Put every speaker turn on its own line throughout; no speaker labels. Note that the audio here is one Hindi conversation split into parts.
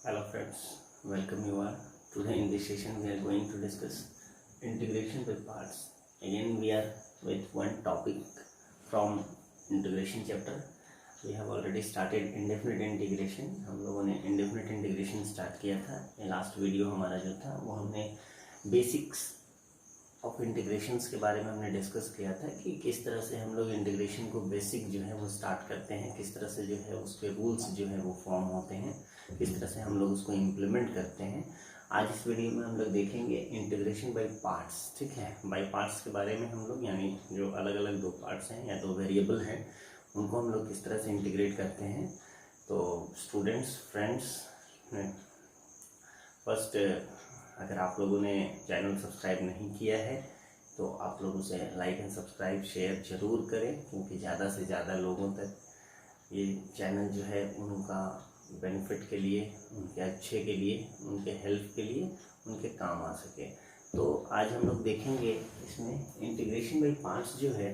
Hello friends, welcome you all. Today in this session we are going to discuss integration by parts. Again we are with one topic from integration chapter. We have already started indefinite integration. हम लोगों ने indefinite integration start किया था. ये लास्ट वीडियो हमारा जो था वो हमने बेसिक्स ऑफ इंटीग्रेशंस के बारे में हमने डिस्कस किया था कि किस तरह से हम लोग इंटीग्रेशन को बेसिक जो है वो स्टार्ट करते हैं, किस तरह से जो है उसके रूल्स जो है वो फॉर्म होते हैं, किस तरह से हम लोग उसको इम्प्लीमेंट करते हैं. आज इस वीडियो में हम लोग देखेंगे इंटीग्रेशन बाय पार्ट्स. ठीक है, बाय पार्ट्स के बारे में हम लोग यानी जो अलग अलग दो पार्ट्स हैं या दो वेरिएबल हैं उनको हम लोग किस तरह से इंटीग्रेट करते हैं. तो स्टूडेंट्स, फ्रेंड्स, फर्स्ट अगर आप लोगों ने चैनल सब्सक्राइब नहीं किया है तो आप लोग उसे लाइक एंड सब्सक्राइब शेयर ज़रूर करें, क्योंकि ज़्यादा से ज़्यादा लोगों तक ये चैनल जो है उनका बेनिफिट के लिए, उनके अच्छे के लिए, उनके हेल्प के लिए, उनके काम आ सके. तो आज हम लोग देखेंगे इसमें इंटीग्रेशन बाय पार्ट्स जो है.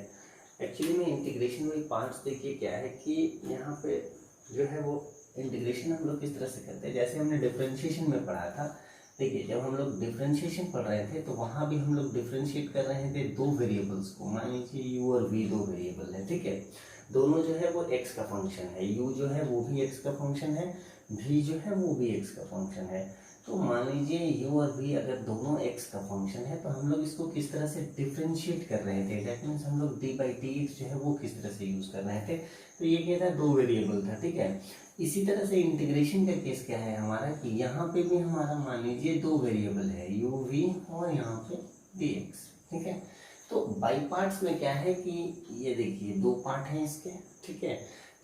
एक्चुअली में इंटीग्रेशन बाय पार्ट्स देखिए क्या है कि यहाँ पे जो है वो इंटीग्रेशन हम लोग किस तरह से करते हैं. जैसे हमने डिफरेंशिएशन में पढ़ा था. देखिए जब हम लोग डिफरेंशिएशन पढ़ रहे थे तो वहाँ भी हम लोग डिफरेंशिएट कर रहे थे दो वेरिएबल्स को. मान लीजिए u और v दो वेरिएबल है. ठीक है, दोनों जो है वो x का फंक्शन है. u जो है वो भी x का फंक्शन है, v जो है वो भी x का फंक्शन है. तो मान लीजिए u और v अगर दोनों x का फंक्शन है तो हम लोग इसको किस तरह से डिफरेंशिएट कर रहे थे. दैट मीन्स हम लोग d/dx जो है वो किस तरह से यूज़ कर रहे थे. तो ये क्या था, दो वेरिएबल था. ठीक है, इसी तरह से इंटीग्रेशन का केस क्या है हमारा कि यहाँ पे भी हमारा मान लीजिए दो वेरिएबल है u v और यहाँ पे dx. ठीक है, तो बाई पार्ट्स में क्या है कि ये देखिए दो पार्ट हैं इसके. ठीक है,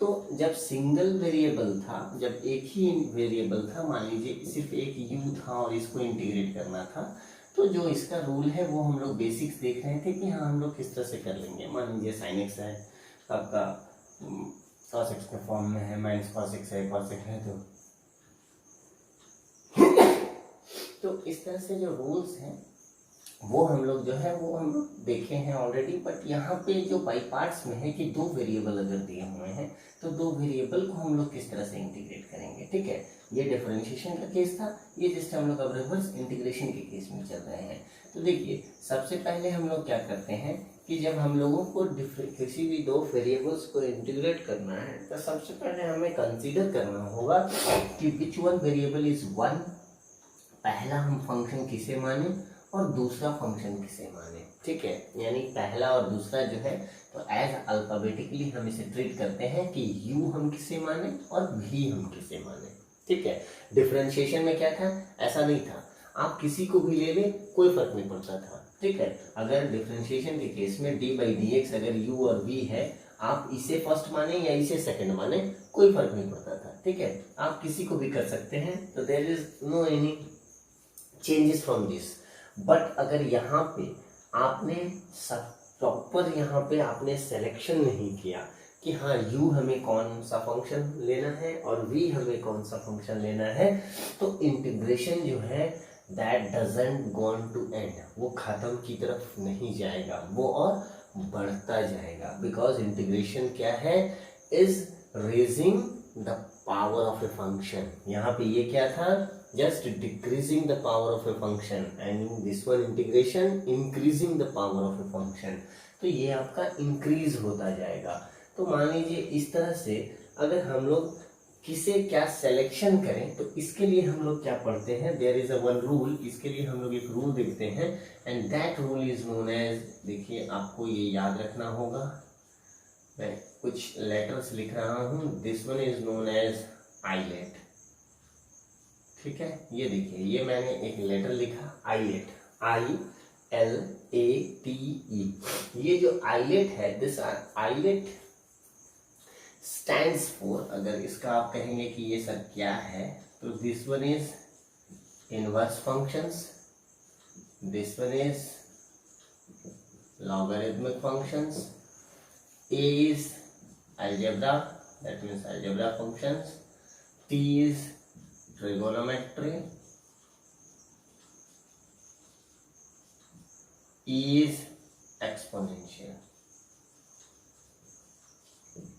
तो जब सिंगल वेरिएबल था, जब एक ही वेरिएबल था, मान लीजिए सिर्फ एक u था और इसको इंटीग्रेट करना था, तो जो इसका रूल है वो हम लोग बेसिक्स देख रहे थे कि हाँ हम लोग किस तरह से कर लेंगे. मान लीजिए sin x है, आपका cos x के फॉर्म में है, माइनस cos x है, cos x है. तो इस तरह से जो रूल्स हैं वो हम लोग जो है वो हम लोग देखे हैं ऑलरेडी. बट यहाँ पे जो बाई पार्ट्स में है कि दो वेरिएबल अगर दिए हुए हैं तो दो वेरिएबल को हम लोग किस तरह से इंटीग्रेट करेंगे. ठीक है, ये डिफरेंशिएशन का केस था. ये जस्ट हम लोग अब रिवर्स इंटीग्रेशन के केस में चल रहे हैं. तो देखिए सबसे पहले हम लोग क्या करते हैं कि जब हम लोगों को किसी भी दो वेरिएबल्स को इंटीग्रेट करना है तो सबसे पहले हमें कंसीडर करना होगा कि which one variable is one. पहला हम फंक्शन किसे माने और दूसरा फंक्शन किसे माने. ठीक है, यानी पहला और दूसरा जो है तो एज अल्फाबेटिकली हम इसे ट्रीट करते हैं कि u हम किसे माने और v हम किसे माने. ठीक है, डिफरेंशिएशन में क्या था, ऐसा नहीं था. आप किसी को भी ले ले कोई फर्क नहीं पड़ता था. ठीक है, अगर डिफरेंशिएशन के केस में d/dx अगर u और v है, आप इसे फर्स्ट माने या इसे सेकंड माने कोई फर्क नहीं पड़ता था. ठीक है, आप किसी को भी कर सकते हैं. तो there is no any changes from this. But अगर यहाँ पे आपने प्रॉपर यहाँ पे आपने सिलेक्शन नहीं किया कि हाँ u हमें कौन सा फंक्शन लेना है और v हमें कौन सा फंक्शन लेना है, तो इंटीग्रेशन जो है that doesn't gone to end, वो खत्म की तरफ नहीं जाएगा, वो और बढ़ता जाएगा. बिकॉज इंटीग्रेशन क्या है, is raising the power of a function. यहाँ पे ये क्या था, just decreasing the power of a function, and this one integration increasing the power of a function. तो ये आपका increase होता जाएगा. तो मान लीजिए इस तरह से अगर हम लोग किसे क्या सिलेक्शन करें तो इसके लिए हम लोग क्या पढ़ते हैं, there is a one rule. इसके लिए हम लोग एक रूल देखते हैं and that rule is known as, देखिए आपको ये याद रखना होगा, मैं कुछ लेटर्स लिख रहा हूँ. This one is known as ILATE. ठीक है, ये देखिए ये मैंने एक लेटर लिखा आइलेट, ILATE. ये जो आइलेट है, दिस आइलेट स्टैंड्स फॉर, अगर इसका आप कहेंगे कि ये सब क्या है, तो this one is inverse functions, this one is logarithmic functions, A is algebra, that means algebra functions, T is trigonometry, E is exponential.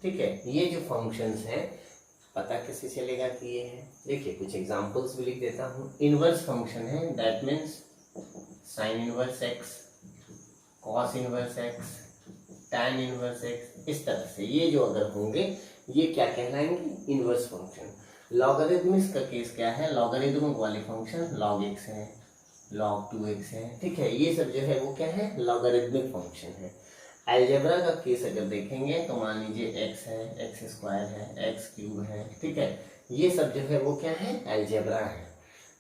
ठीक है, ये जो फंक्शंस हैं पता कैसे चलेगा कि ये है? देखिए कुछ एग्जांपल्स भी लिख देता हूँ। इनवर्स फंक्शन है, that means sine inverse x, cos inverse x, tan inverse x, इस तरह से ये जो अगर होंगे ये क्या कहलाएंगे? Inverse function. लॉगरिथमिक्स का केस क्या है? लॉगरिथमिक वाले फंक्शन log x है, log 2x है, ठीक है, ये सब जो है वो क्या है? लॉगरिथमिक फंक्शन है। अलजेब्रा का केस अगर देखेंगे तो मान लीजिए x है, x स्क्वायर है, x क्यूब है, ठीक है, ये सब जो है वो क्या है? अलजेब्रा है।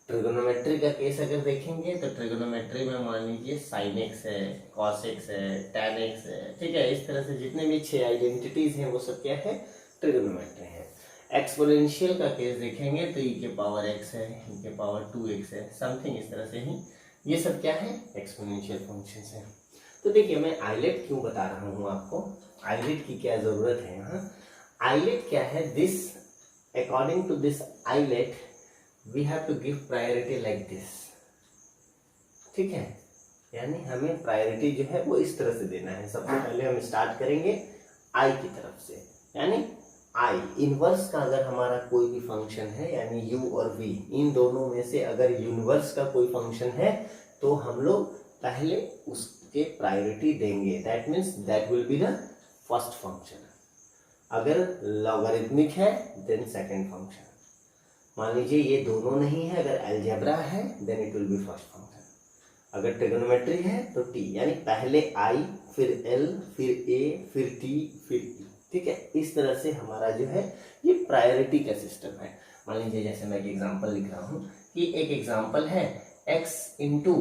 ट्रिगोनोमेट्री का केस अगर देखेंगे तो ट्रिगोनोमेट्री में मान लीजिए साइन एक्स है, कॉस एक्स है, टैन एक्स है, ठीक है, इस तरह से जितने भी 6 आइडेंटिटीज हैं वो सब क्या है? ट्रिगोनोमेट्री है। एक्सपोनेंशियल का केस देखेंगे तो e के पावर x है, e के पावर 2x है, समथिंग इस तरह से ही ये सब क्या है? एक्सपोनेंशियल फंक्शंस हैं। तो देखिए मैं आइलेट क्यों बता रहा हूँ आपको, आइलेट की क्या जरूरत है यहाँ। आइलेट क्या है? This according to this ILATE we have to give priority like this, ठीक है, यानी हमें प्रायोरिटी जो है वो इस तरह से देना है। सबसे पहले हम स्टार्ट करेंगे आई की तरफ से, यानी आई इनवर्स का अगर हमारा कोई भी फंक्शन है यानी u और v, इन दोनों में से अगर यूनिवर्स का कोई फंक्शन है तो हम लोग पहले उसके प्रायोरिटी देंगे, that means that will be the first function. अगर लॉगरिथमिक है देन सेकेंड फंक्शन। मान लीजिए ये दोनों नहीं है, अगर अलजेब्रा है then it will be first function. अगर ट्रिगोनोमेट्री है तो t, यानी पहले i फिर l फिर a फिर t फिर e, ठीक है, इस तरह से हमारा जो है ये प्रायोरिटी का सिस्टम है। मान लीजिए जैसे मैं एक एग्जांपल लिख रहा हूँ कि एक एग्जांपल है x इंटू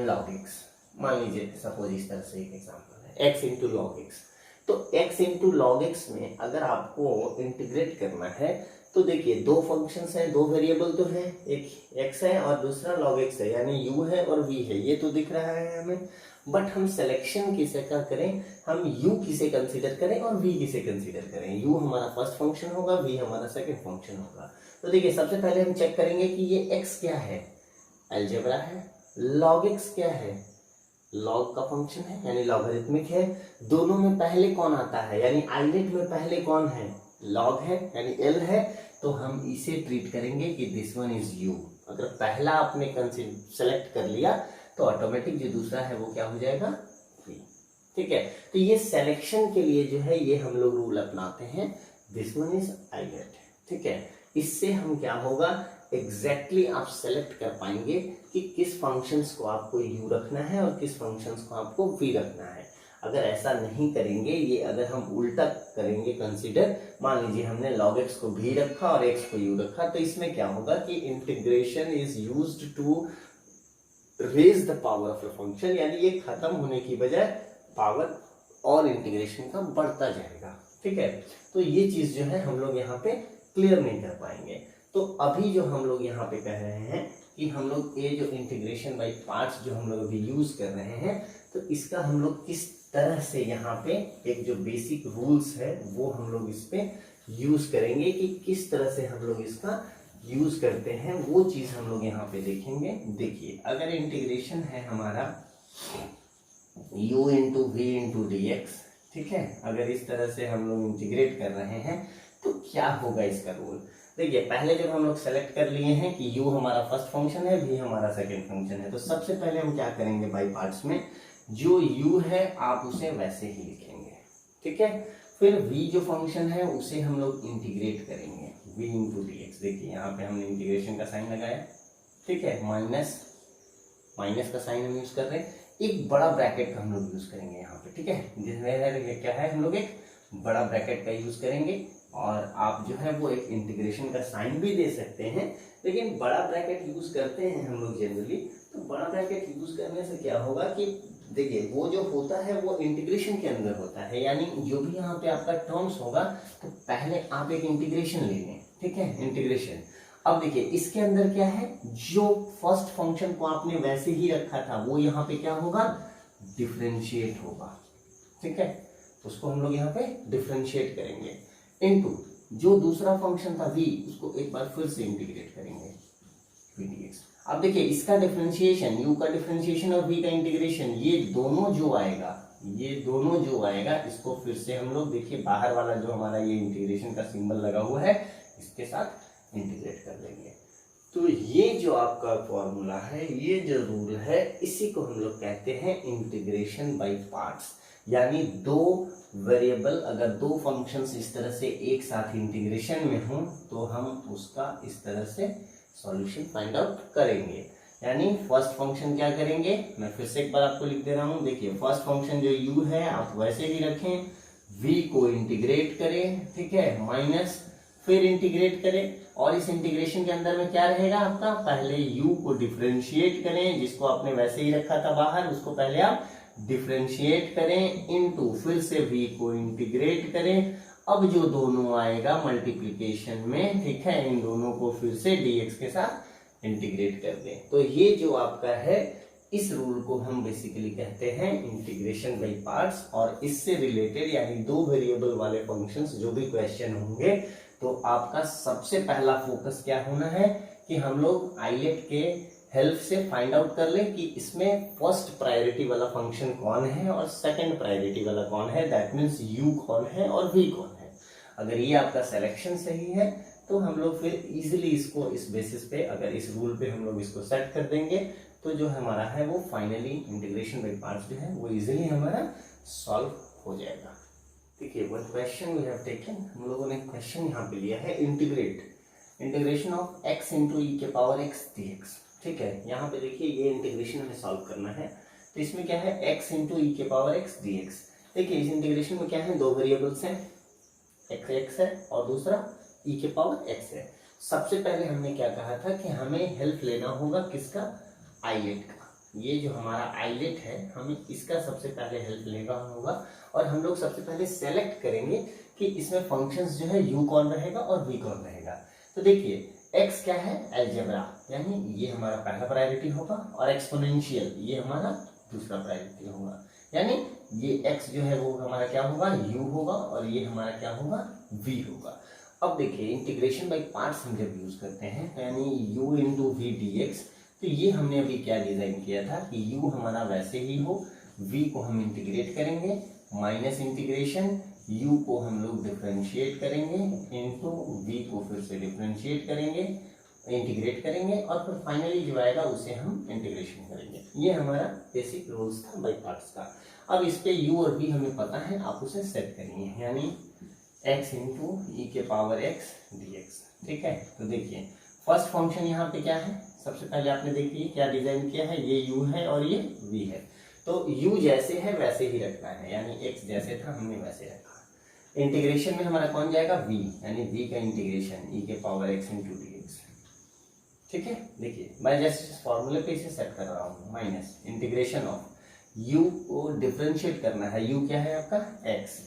log x, मान लीजिए सपोज इस तरह से एक एग्जांपल है x इंटू log x। तो x इंटू log x में अगर आपको इंटीग्रेट करना है तो देखिए दो फंक्शंस हैं, दो वेरिएबल तो है, एक x है और दूसरा log x है, यानी u है और v है, ये तो दिख रहा है हमें। बट हम सिलेक्शन किसे का करें, हम u किसे कंसीडर करें और v किसे कंसीडर करें। u हमारा फर्स्ट फंक्शन होगा, v हमारा सेकंड फंक्शन होगा। तो देखिए सबसे पहले हम चेक करेंगे कि ये x क्या है? अलजेब्रा है। log x क्या है? log का फंक्शन है यानी लॉगरिथमिक है। दोनों में पहले कौन आता है, यानी आइलेट में पहले कौन है? log है यानी l है, तो हम इसे ट्रीट करेंगे कि दिस वन इज u। अगर पहला आपने सेलेक्ट कर लिया तो ऑटोमेटिक जो दूसरा है वो क्या हो जाएगा? v, ठीक है। तो ये सिलेक्शन के लिए जो है ये हम लोग रूल अपनाते हैं, दिस वन इज आइलेट, ठीक है। इससे हम क्या होगा, एग्जैक्टली आप सेलेक्ट कर पाएंगे कि किस फंक्शंस को आपको u रखना है और किस फंक्शंस को आपको v रखना है। अगर ऐसा नहीं करेंगे, ये अगर हम उल्टा करेंगे कंसीडर, मान लीजिए हमने log x को v रखा और x को u रखा, तो इसमें क्या होगा कि integration is used to raise the power of a function, यानी ये खत्म होने की बजाय पावर और इंटीग्रेशन का बढ़ता जाएगा, ठीक है। तो ये चीज जो है हम लोग यहाँ पे क्लियर नहीं कर पाएंगे। तो अभी जो हम लोग यहाँ पे कह रहे हैं कि हम लोग ये जो इंटीग्रेशन बाय पार्ट्स जो हम लोग अभी यूज कर रहे हैं, तो इसका हम लोग किस तरह से यहाँ पे एक जो बेसिक रूल्स है वो हम लोग इस पे यूज करेंगे कि किस तरह से हम लोग इसका यूज करते हैं, वो चीज हम लोग यहाँ पे देखेंगे। देखिए अगर इंटीग्रेशन है हमारा u into v into d x, ठीक है, अगर इस तरह से हम लोग इंटीग्रेट कर रहे हैं तो क्या होगा इसका रूल। देखिए पहले जब हम लोग सेलेक्ट कर लिए हैं कि u हमारा फर्स्ट फंक्शन है, v हमारा सेकंड फंक्शन है, तो सबसे पहले हम क्या करेंगे बाय पार्ट्स में, जो u है आप उसे वैसे ही लिखेंगे, ठीक है। फिर v जो फंक्शन है उसे हम लोग इंटीग्रेट करेंगे, v इंटू डी एक्स। देखिए यहाँ पे हमने इंटीग्रेशन का साइन लगाया, ठीक है, माइनस का साइन हम यूज कर रहे हैं, एक बड़ा ब्रैकेट का हम लोग यूज करेंगे यहाँ पे, ठीक है, जिसमें क्या है हम लोग एक बड़ा ब्रैकेट का यूज करेंगे, और आप जो है वो एक इंटीग्रेशन का साइन भी दे सकते हैं, लेकिन बड़ा ब्रैकेट यूज करते हैं हम लोग जनरली। तो बड़ा ब्रैकेट यूज करने से क्या होगा कि देखिए वो जो होता है वो इंटीग्रेशन के अंदर होता है, यानी जो भी यहाँ पे आपका टर्म्स होगा तो पहले आप एक इंटीग्रेशन ले लें, ठीक है, इंटीग्रेशन। अब देखिए इसके अंदर क्या है, जो फर्स्ट फंक्शन को आपने वैसे ही रखा था वो यहाँ पे क्या होगा, डिफरेंशिएट होगा, ठीक है, उसको हम लोग यहाँ पे डिफरेंशिएट करेंगे, इनटू जो दूसरा फंक्शन था v, उसको एक बार फिर से इंटीग्रेट करेंगे v dx। अब देखिए इसका डिफरेंशिएशन, u का डिफरेंशिएशन और v का इंटीग्रेशन, ये दोनों जो आएगा ये दोनों जो आएगा इसको फिर से हम लोग देखिए बाहर वाला जो हमारा ये इंटीग्रेशन का सिंबल लगा हुआ है इसके साथ इंटीग्रेट कर देंगे। तो ये जो आपका फॉर्मूला है, ये जो रूल है, इसी को हम लोग कहते हैं इंटीग्रेशन बाय पार्ट्स। यानी दो वेरिएबल, अगर दो फंक्शंस इस तरह से एक साथ इंटीग्रेशन में हों तो हम उसका इस तरह से सॉल्यूशन फाइंड आउट करेंगे। यानी फर्स्ट फंक्शन क्या करेंगे, मैं फिर से एक बार आपको लिख दे रहा हूं। देखिए फर्स्ट फंक्शन जो u है आप वैसे ही रखें, v को इंटीग्रेट करें, ठीक है, माइनस फिर इंटीग्रेट करें, और इस इंटीग्रेशन के अंदर में क्या रहेगा आपका, पहले u को डिफरेंशिएट करें, जिसको आपने वैसे ही रखा था बाहर उसको पहले आप डिफरेंशिएट करें, इनटू फिर से v को इंटीग्रेट करें। अब जो दोनों आएगा मल्टीप्लिकेशन में, ठीक है, इन दोनों को फिर से dx के साथ इंटीग्रेट कर दें। तो ये जो आपका है, इस रूल को हम बेसिकली कहते हैं इंटीग्रेशन बाय पार्ट्स। और इससे रिलेटेड यानी दो वेरिएबल वाले फंक्शंस जो भी क्वेश्चन होंगे तो आपका सबसे पहला फोकस क्या होना है कि हम लोग आईलेट के हेल्प से फाइंड आउट कर ले कि इसमें फर्स्ट प्रायोरिटी वाला फंक्शन कौन है और सेकंड प्रायोरिटी वाला कौन है, दैट मीन्स u कौन है और v कौन है। अगर ये आपका सिलेक्शन सही है तो हम लोग फिर इजीली इसको इस बेसिस पे, अगर इस रूल पे हम लोग इसको सेट कर देंगे तो जो हमारा है वो फाइनली इंटीग्रेशन बाय पार्ट्स जो है वो इजीली हमारा सॉल्व हो जाएगा। देखिए one question we have taken, हम लोगों ने क्वेश्चन यहाँ पे लिया है integration of x into e के पावर x dx। ठीक है, यहाँ पे देखिए ये इंटीग्रेशन हमें सॉल्व करना है। तो इसमें क्या है, x इंटू ई के पावर x dx। देखिए इस इंटीग्रेशन में क्या है, दो वेरिएबल्स हैं, x है और दूसरा e के पावर x है। सबसे पहले हमने क्या कहा था कि हमें हेल्प लेना होगा किसका, आईलेट का। ये जो हमारा आईलेट है हमें इसका सबसे पहले हेल्प लेना होगा, और हम लोग सबसे पहले सेलेक्ट करेंगे कि इसमें फंक्शंस जो है u कौन रहेगा और v कौन रहेगा। तो देखिए x क्या है, अलजेब्रा, यानी ये हमारा पहला प्रायोरिटी होगा, और एक्सपोनेंशियल ये हमारा दूसरा प्रायोरिटी होगा। यानी ये x जो है वो हमारा क्या होगा, u होगा, और ये हमारा क्या होगा, v होगा। अब देखिए इंटीग्रेशन बाय पार्ट्स हम जब यूज करते हैं यानी u इंटू वी dx, तो ये हमने अभी क्या डिजाइन किया था कि u हमारा वैसे ही हो, v को हम इंटीग्रेट करेंगे, माइनस इंटीग्रेशन u को हम लोग डिफरेंशिएट करेंगे, इनटू v को फिर से डिफरेंशिएट करेंगे, इंटीग्रेट करेंगे, और फिर फाइनली जो आएगा उसे हम इंटीग्रेशन करेंगे। ये हमारा बेसिक रूल्स था बाय पार्ट्स का। अब इस पे u और v हमें पता है, आप उसे सेट करेंगे, यानी x इंटू ई के पावर x dx। ठीक है, तो देखिए फर्स्ट फंक्शन यहाँ पे क्या है, सबसे पहले आपने देखिए क्या डिजाइन किया है, ये u है और ये v है। तो u जैसे है वैसे ही रखना है, यानी x जैसे था हमने वैसे रखा। इंटीग्रेशन में हमारा कौन जाएगा, v, यानी v का इंटीग्रेशन e के पावर x इंटू dx। ठीक है, देखिए मैं जस्ट इस फॉर्मूले पे इसे सेट कर रहा हूँ, माइनस इंटीग्रेशन ऑफ u को डिफरेंशिएट करना है, u क्या है आपका x,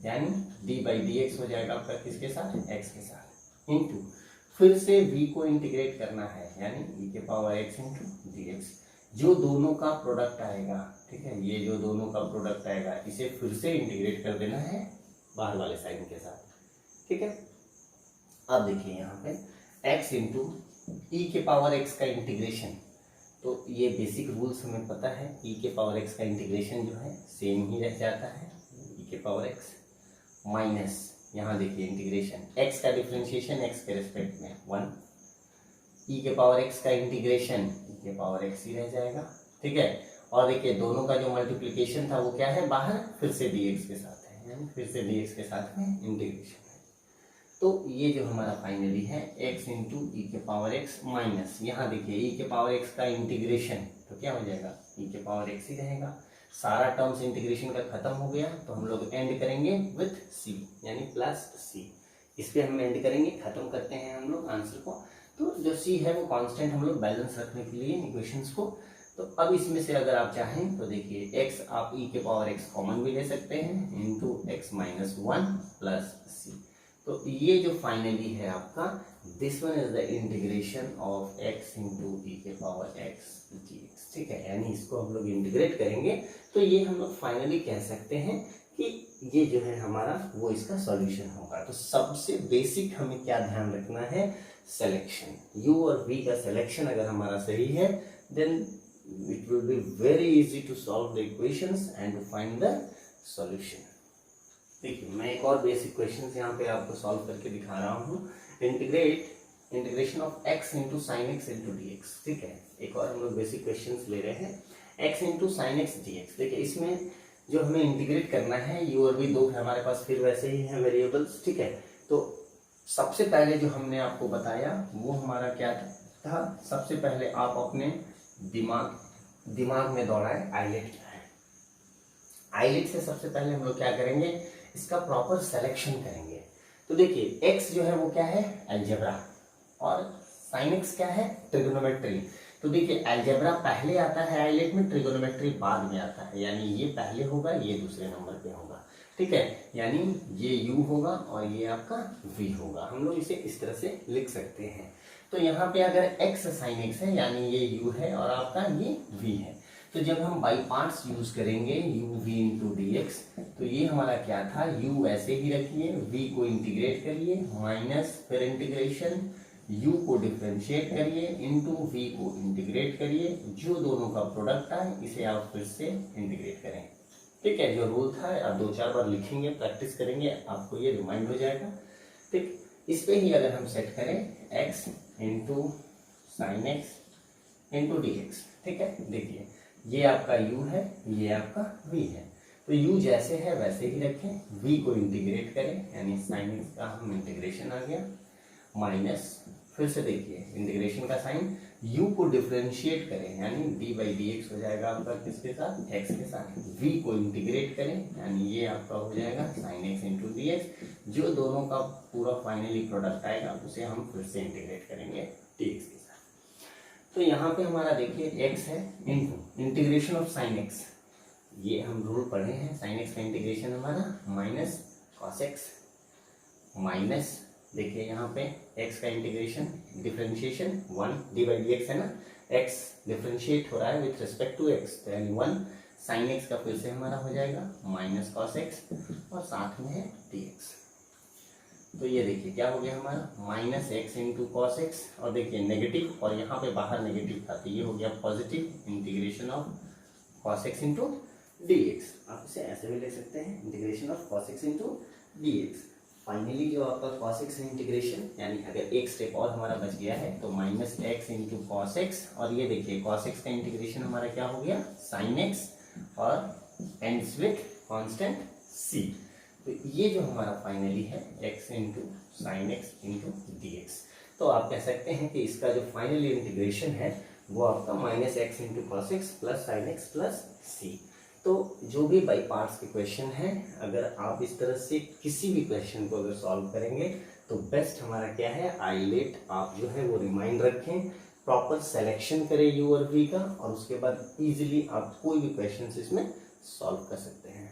यानी d बाई डी एक्स हो जाएगा आपका किसके साथ, x के साथ, इंटू फिर से v को इंटीग्रेट करना है, यानी e के पावर x इंटू dx। जो दोनों का प्रोडक्ट आएगा, ठीक है, ये जो दोनों का प्रोडक्ट आएगा इसे फिर से इंटीग्रेट कर देना है बाहर वाले साइन के साथ। ठीक है, अब देखिए यहाँ पे x इंटू ई के पावर x का इंटीग्रेशन, तो ये बेसिक रूल्स हमें पता है, e के पावर x का इंटीग्रेशन जो है सेम ही रह जाता है, e के पावर x माइनस यहाँ देखिए इंटीग्रेशन x का डिफरेंशिएशन x के रेस्पेक्ट में 1, e के पावर x का इंटीग्रेशन e के पावर x ही रह जाएगा। ठीक है, और देखिए दोनों का जो मल्टीप्लिकेशन था वो क्या है, बाहर फिर से dx के साथ है, यानी फिर से dx के साथ में इंटीग्रेशन है। तो ये जो हमारा फाइनली है x इंटू ई के पावर x माइनस, यहाँ देखिए e के पावर x का इंटीग्रेशन, तो क्या हो जाएगा, e के पावर x ही रहेगा। सारा टर्म्स इंटीग्रेशन का खत्म हो गया, तो हम लोग एंड करेंगे विथ c, यानी प्लस c। इस पे हम एंड करेंगे, खत्म करते हैं हम लोग आंसर को। तो जो c है वो कांस्टेंट हम लोग बैलेंस रखने के लिए इक्वेशंस को। तो अब इसमें से अगर आप चाहें तो देखिए x आप e के पावर x कॉमन भी ले सकते हैं, into x minus 1 plus c। तो ये जो फाइनली है आपका, this one is the integration of x into e के पावर x dx। ठीक है, यानी इसको हम लोग इंटीग्रेट करेंगे तो ये हम लोग फाइनली कह सकते हैं कि ये जो है हमारा वो इसका सॉल्यूशन होगा। तो सबसे बेसिक हमें क्या ध्यान रखना है, सिलेक्शन, u और v का सिलेक्शन अगर हमारा सही है then it will be very easy to solve the equations and to find the solution. देखिए मैं एक और बेसिक क्वेश्चन यहाँ पे आपको सॉल्व करके दिखा रहा हूँ. Integration of x into sine x into d x. ठीक है, एक और हम लोग बेसिक क्वेश्चन ले रहे हैं. x into sine x D x. देखिए इसमें जो हमें इंटीग्रेट करना है u और v दो हमारे पास फिर वैसे ही हैं वेरिएबल्स. ठीक है, तो सबसे पहले जो हमने आपको बताया वो हमारा क्या था. सबसे पहले आप अपने दिमाग में दौड़ाए आइलेट क्या है. आइलेट से सबसे पहले हम लोग क्या करेंगे, इसका प्रॉपर सिलेक्शन करेंगे. तो देखिए x जो है वो क्या है, अलजेब्रा, और साइन एक्स क्या है, ट्रिगोनोमेट्री. तो देखिए अलजेब्रा पहले आता है आइलेट में, ट्रिगोनोमेट्री बाद में आता है. यानी ये पहले होगा, ये दूसरे नंबर पे होगा. ठीक है, यानी ये u होगा और ये आपका v होगा. हम लोग इसे इस तरह से लिख सकते हैं. तो यहाँ पे अगर x साइन x है यानी ये u है और आपका ये v है. तो जब हम बाई पार्ट्स यूज करेंगे u v into d x, तो ये हमारा क्या था, u ऐसे ही रखिए, v को इंटीग्रेट करिए, माइनस फिर इंटीग्रेशन, u को डिफरेंशिएट करिए, इंटू v को इंटीग्रेट करिए. जो दोनों का प्रोडक्ट है इसे आप फिर से इंटीग्रेट करें. ठीक है, जो रूल था आप 2-4 बार लिखेंगे, प्रैक्टिस करेंगे, आपको ये रिमाइंड हो जाएगा. ठीक, इस पे ही अगर हम सेट करें x into sine x into d x. ठीक है, देखिए ये आपका u है, ये आपका v है. तो u जैसे है वैसे ही रखें, v को इंटीग्रेट करें यानी साइन एक्स का हम इंटीग्रेशन आ गया, माइनस फिर से देखिए इंटीग्रेशन का साइन, u को डिफरेंशिएट करें यानी d बाई डी एक्स हो जाएगा आपका किसके साथ, x के साथ. v को इंटीग्रेट करें यानी ये आपका हो जाएगा sine x into d x. जो दोनों का पूरा फाइनली प्रोडक्ट आएगा उसे हम फिर से इंटीग्रेट करेंगे डी एक्स के साथ. तो यहाँ पे हमारा देखिए x है into integration of sine x. ये हम रूल पढ़े हैं, साइन x का इंटीग्रेशन हमारा माइनस कॉस x, माइनस देखिए यहाँ पे x का integration differentiation 1 D by D x है ना, x डिफरेंशिएट हो रहा है विथ रिस्पेक्ट टू x, तो यानी 1 साइन x का फिर से हमारा हो जाएगा माइनस कॉस x और साथ में है dx. तो ये देखिए क्या हो गया हमारा, minus x into cos x, और देखिए नेगेटिव और यहाँ पे बाहर नेगेटिव था तो ये हो गया positive integration of cos x into d x. आप इसे ऐसे भी ले सकते हैं, integration of cos x into d x. Finally जो आपका कॉस एक्स इंटीग्रेशन यानी अगर एक स्टेप और हमारा बच गया है तो minus x into cos x, और ये देखिए कॉस एक्स का इंटीग्रेशन हमारा क्या हो गया, साइन एक्स, और एंड्स विथ कांस्टेंट c. तो ये जो हमारा फाइनली है x into sine x into d x. तो आप कह सकते हैं कि इसका जो फाइनली इंटीग्रेशन है वो आपका minus x into cos x plus sine x plus c. तो जो भी बाई पार्ट्स के क्वेश्चन हैं, अगर आप इस तरह से किसी भी क्वेश्चन को अगर सॉल्व करेंगे तो बेस्ट हमारा क्या है, आइलेट आप जो है वो रिमाइंड रखें, प्रॉपर सेलेक्शन करें u और v का, और उसके बाद इजीली आप कोई भी क्वेश्चन इसमें सॉल्व कर सकते हैं.